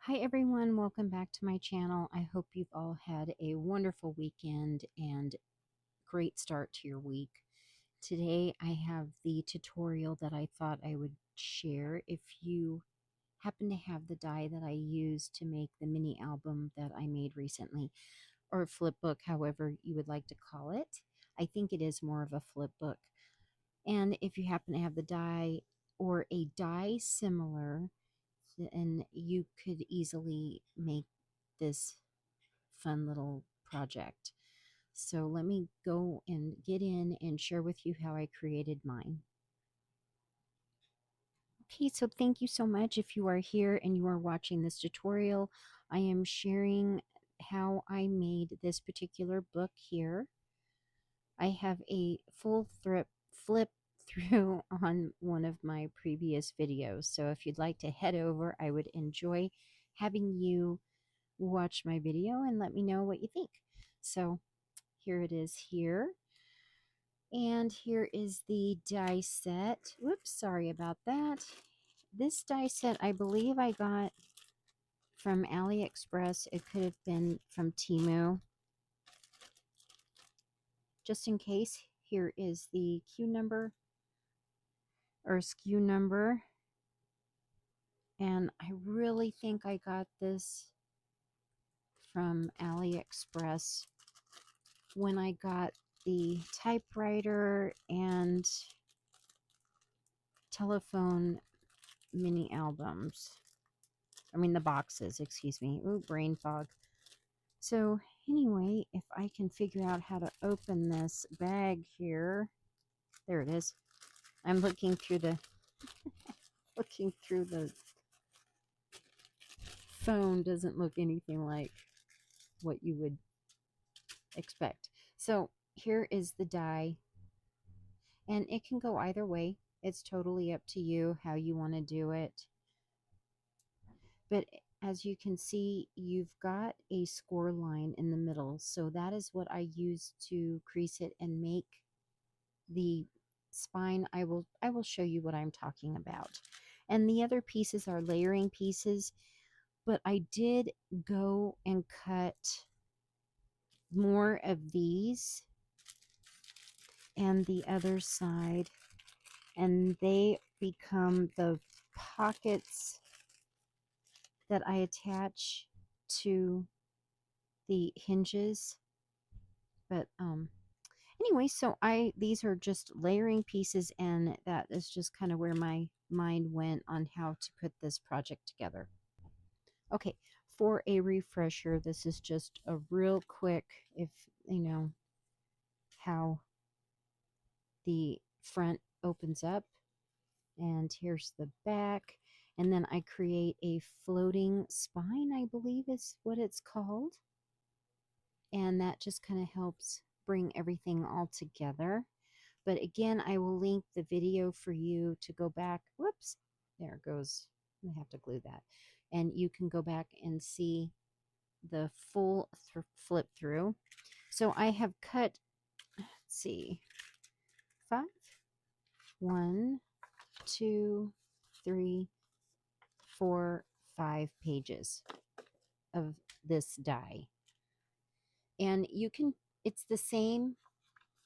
Hi everyone, welcome back to my channel. I hope you've all had a wonderful weekend and great start to your week. Today I have the tutorial that I thought I would share if you happen to have the die that I used to make the mini album that I made recently, or flip book, however you would like to call it. I think it is more of a flip book. And if you happen to have the die or a die similar, and you could easily make this fun little project. So let me go and get in and share with you how I created mine. Okay, so thank you so much. If you are here and you are watching this tutorial, I am sharing how I made this particular book here. I have a full flip through on one of my previous videos. So if you'd like to head over, I would enjoy having you watch my video and let me know what you think. So here it is here. And here is the die set. Whoops, sorry about that. This die set I believe I got from AliExpress. It could have been from Temu. Just in case, here is the Q number or SKU number. And I really think I got this from AliExpress when I got the typewriter and telephone mini albums. I mean the boxes, excuse me. Ooh, brain fog. So anyway, if I can figure out how to open this bag here. There it is. I'm looking through the phone. Doesn't look anything like what you would expect. So here is the die, and it can go either way. It's totally up to you how you want to do it. But as you can see, you've got a score line in the middle. So that is what I use to crease it and make the spine. I will show you what I'm talking about. And the other pieces are layering pieces, but I did go and cut more of these and the other side, and they become the pockets that I attach to the hinges. But anyway, so these are just layering pieces, and that is just kind of where my mind went on how to put this project together. Okay, for a refresher, this is just a real quick, if you know how the front opens up, and here's the back, and then I create a floating spine, I believe is what it's called, and that just kind of helps bring everything all together. But again, I will link the video for you to go back. Whoops, there it goes. I have to glue that. And you can go back and see the full flip through. So I have cut, let's see, 5, 1, 2, 3, 4, 5 pages of this die. And you can, it's the same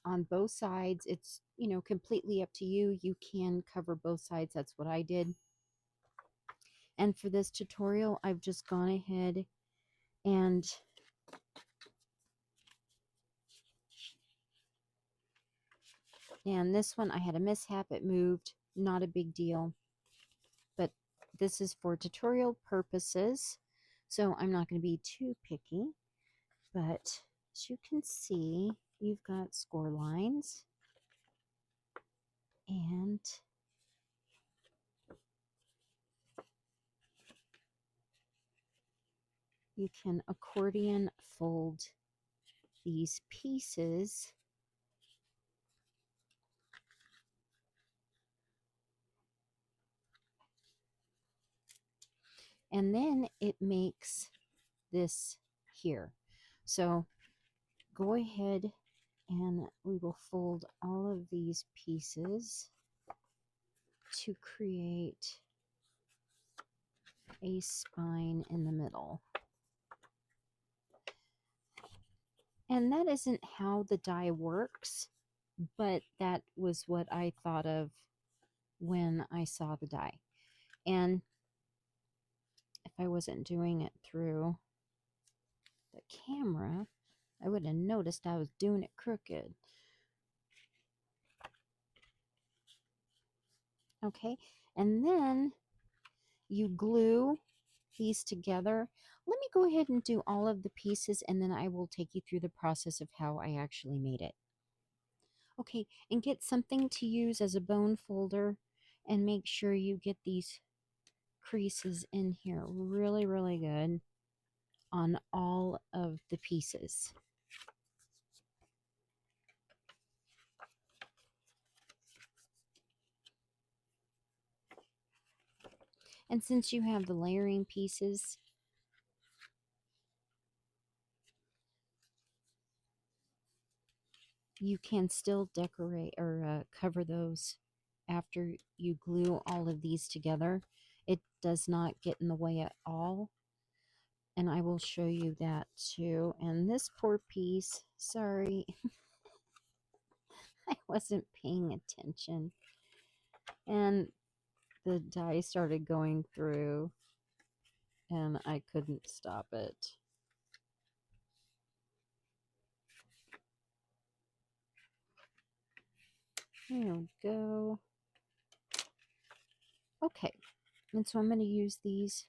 on both sides. It's, you know, completely up to you. You can cover both sides. That's what I did. And for this tutorial, I've just gone ahead and this one I had a mishap. It moved. Not a big deal. But this is for tutorial purposes, so I'm not going to be too picky. But as you can see, you've got score lines, and you can accordion fold these pieces, and then it makes this here. So go ahead and we will fold all of these pieces to create a spine in the middle. And that isn't how the die works, but that was what I thought of when I saw the die. And if I wasn't doing it through the camera, I would have noticed I was doing it crooked. Okay, and then you glue these together. Let me go ahead and do all of the pieces, and then I will take you through the process of how I actually made it. Okay, and get something to use as a bone folder, and make sure you get these creases in here really, really good on all of the pieces. And since you have the layering pieces, you can still decorate or cover those after you glue all of these together. It does not get in the way at all. And I will show you that too. And this poor piece, sorry, I wasn't paying attention. And the die started going through and I couldn't stop it. There we go. Okay, and so I'm going to use these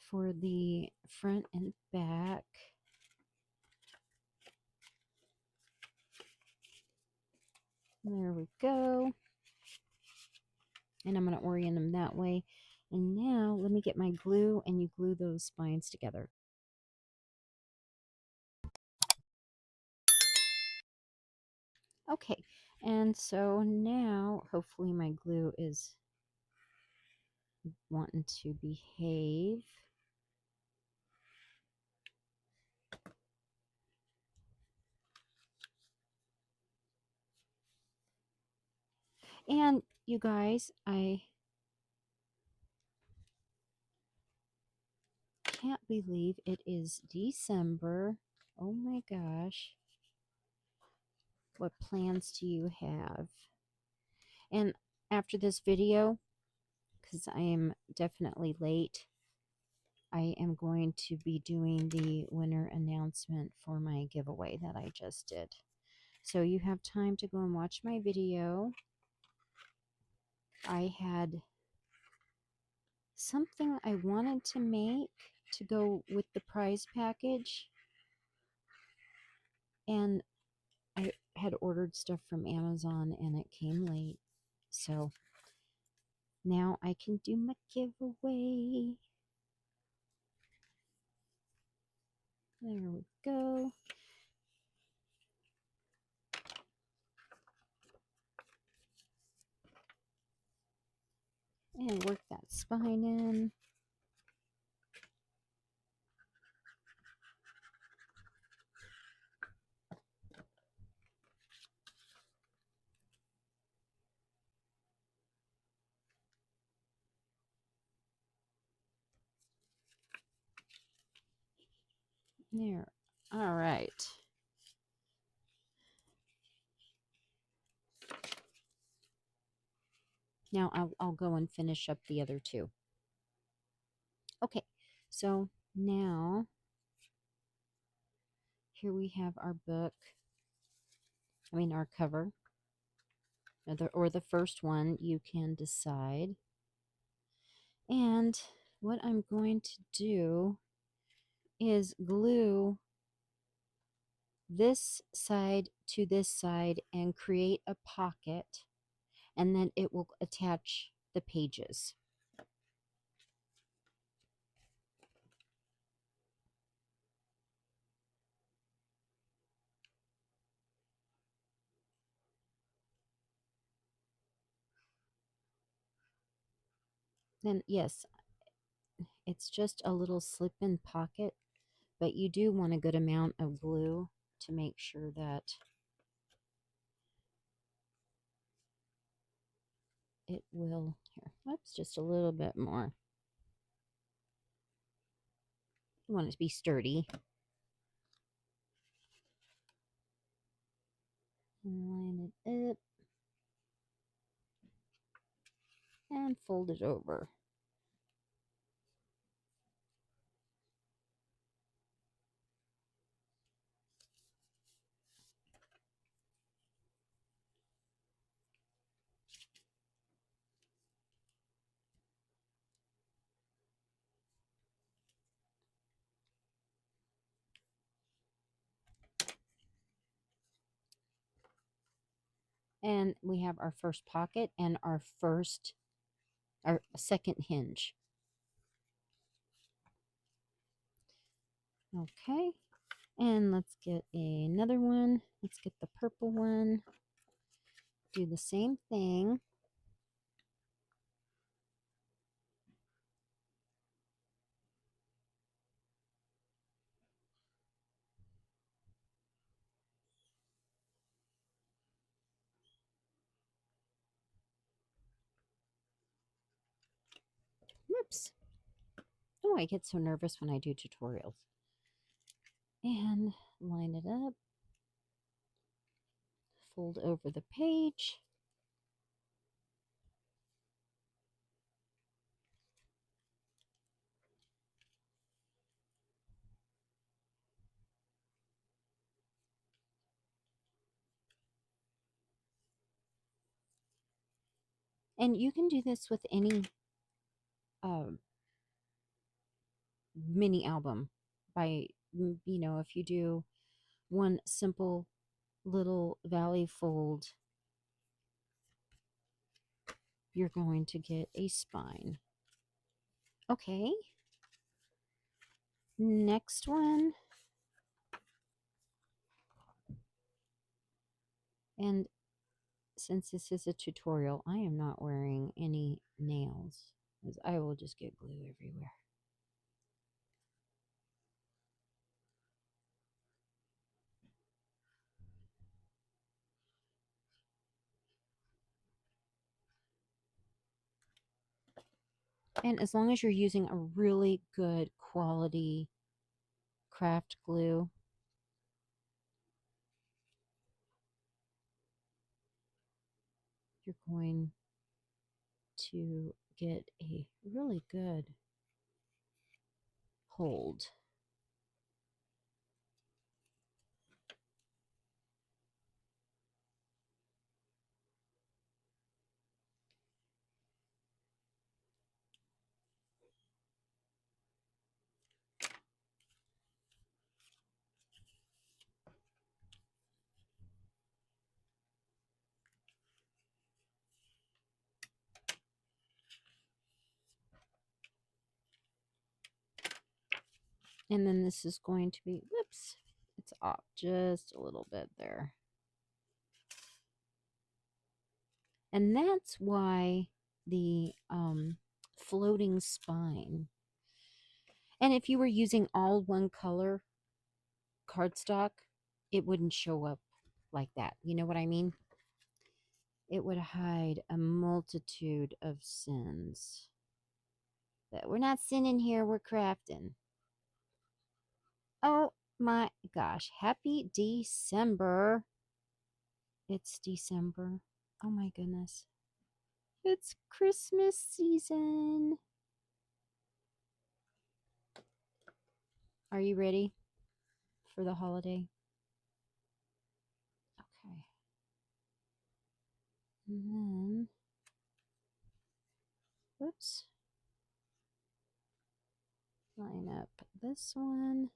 for the front and back. There we go. And I'm going to orient them that way. And now let me get my glue, and you glue those spines together. Okay, and so now hopefully my glue is wanting to behave. And you guys, I can't believe it is December. Oh my gosh. What plans do you have? And after this video, because I am definitely late, I am going to be doing the winner announcement for my giveaway that I just did. So you have time to go and watch my video. I had something I wanted to make to go with the prize package, and I had ordered stuff from Amazon and it came late. So now I can do my giveaway. There we go. And work that spine in. There. All right. Now I'll go and finish up the other two. Okay, so now here we have our book. I mean our cover. Or the first one, you can decide. And what I'm going to do is glue this side to this side and create a pocket, and then it will attach the pages. Then yes, it's just a little slip-in pocket, but you do want a good amount of glue to make sure that it will, here, whoops, just a little bit more. You want it to be sturdy. And line it up. And fold it over. And we have our first pocket and our second hinge. Okay, and let's get another one. Let's get the purple one. Do the same thing. Whoops. Oh, I get so nervous when I do tutorials. And line it up. Fold over the page. And you can do this with any mini album by, if you do one simple little valley fold, you're going to get a spine. Okay. Next one. And since this is a tutorial, I am not wearing any nails, as I will just get glue everywhere. And as long as you're using a really good quality craft glue, you're going to get a really good hold. And then this is going to be, whoops, it's off just a little bit there. And that's why the floating spine. And if you were using all one color cardstock, it wouldn't show up like that. You know what I mean? It would hide a multitude of sins. But we're not sinning here, we're crafting. Oh my gosh, happy December. It's December. Oh my goodness. It's Christmas season. Are you ready for the holiday? Okay. And then, whoops. Line up this one.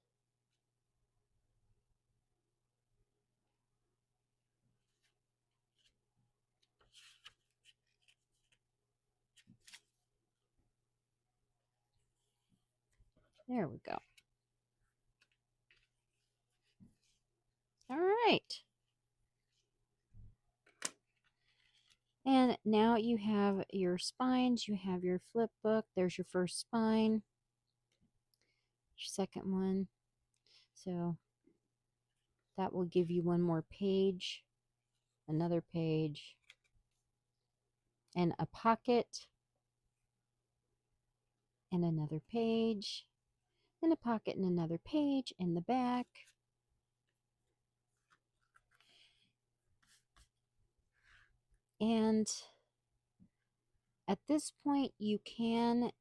There we go. All right. And now you have your spines. You have your flip book. There's your first spine. Your second one. So that will give you one more page, another page, and a pocket, and another page. and a pocket and another page in the back. And at this point, you can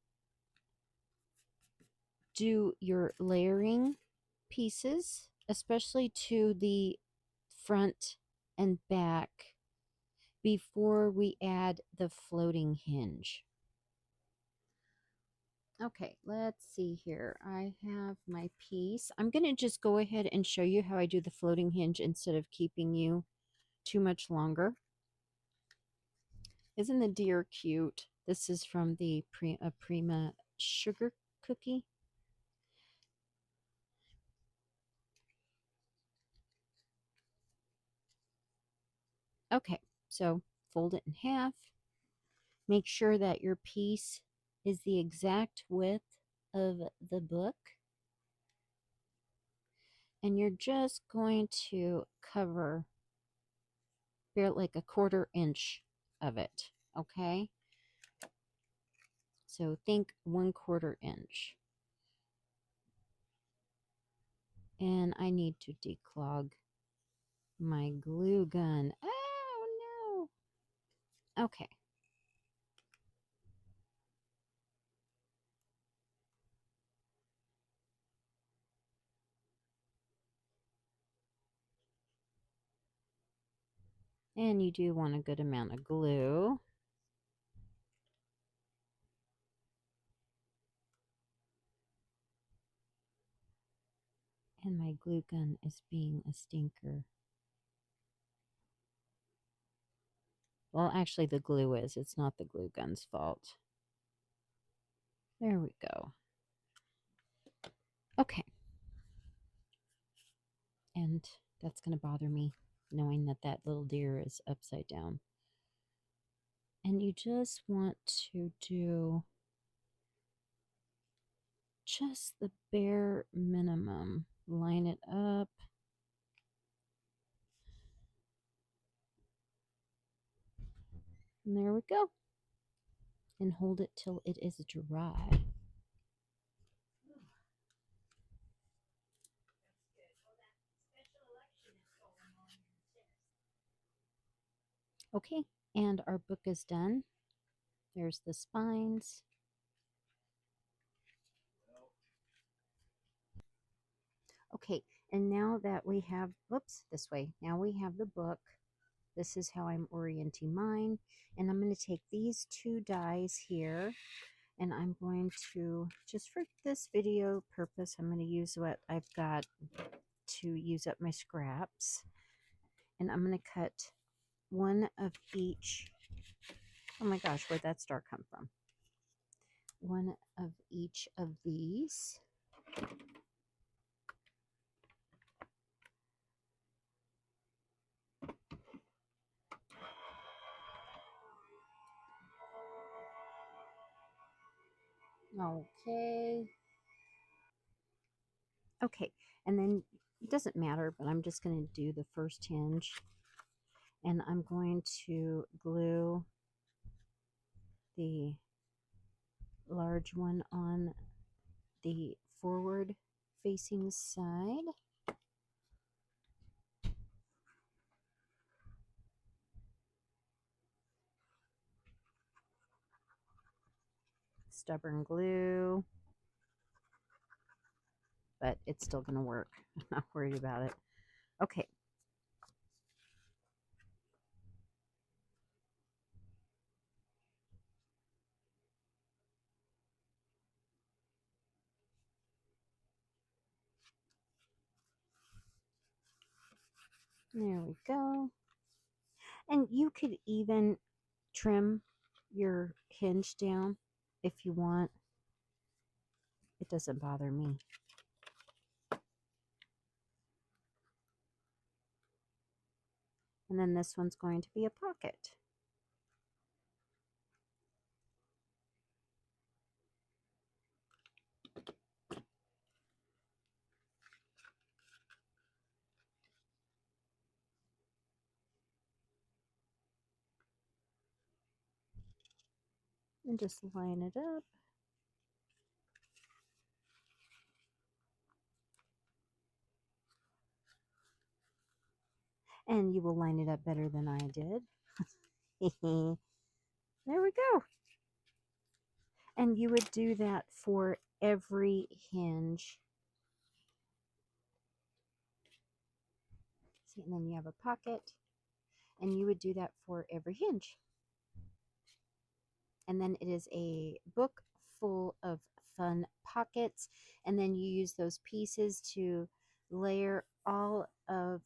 do your layering pieces, especially to the front and back, before we add the floating hinge. Okay, let's see here. I have my piece. I'm going to just go ahead and show you how I do the floating hinge instead of keeping you too much longer. Isn't the deer cute? This is from the Prima sugar cookie. Okay, so fold it in half. Make sure that your piece is the exact width of the book. And you're just going to cover like a 1/4 inch of it, okay? So think 1/4 inch. And I need to declog my glue gun. Oh no! Okay. And you do want a good amount of glue. And my glue gun is being a stinker. Well, actually the glue is. It's not the glue gun's fault. There we go. Okay. And that's going to bother me, knowing that that little deer is upside down. And you just want to do just the bare minimum. Line it up. And there we go. And hold it till it is dry. Okay, and our book is done. There's the spines. Okay, and now that we have, whoops, this way. Now we have the book. This is how I'm orienting mine. And I'm going to take these 2 dies here, and I'm going to, just for this video purpose, I'm going to use what I've got to use up my scraps. And I'm going to cut one of each. Oh my gosh, where'd that star come from? One of each of these. Okay. Okay, and then it doesn't matter, but I'm just going to do the first hinge. And I'm going to glue the large one on the forward facing side. Stubborn glue, but it's still going to work. I'm not worried about it. Okay. There we go. And you could even trim your hinge down if you want. It doesn't bother me. And then this one's going to be a pocket. And just line it up. And you will line it up better than I did. There we go. And you would do that for every hinge. See, and then you have a pocket, and you would do that for every hinge. And then it is a book full of fun pockets, and then you use those pieces to layer all of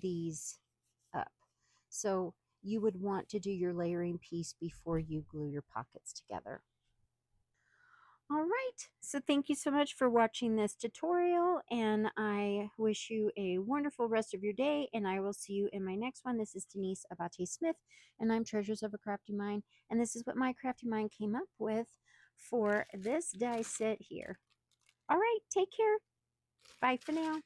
these up. So you would want to do your layering piece before you glue your pockets together. All right, so thank you so much for watching this tutorial, and I wish you a wonderful rest of your day, and I will see you in my next one. This is Denise AbateSmith, and I'm Treasures of a Crafty Mind, and this is what my Crafty Mind came up with for this die set here. All right, take care. Bye for now.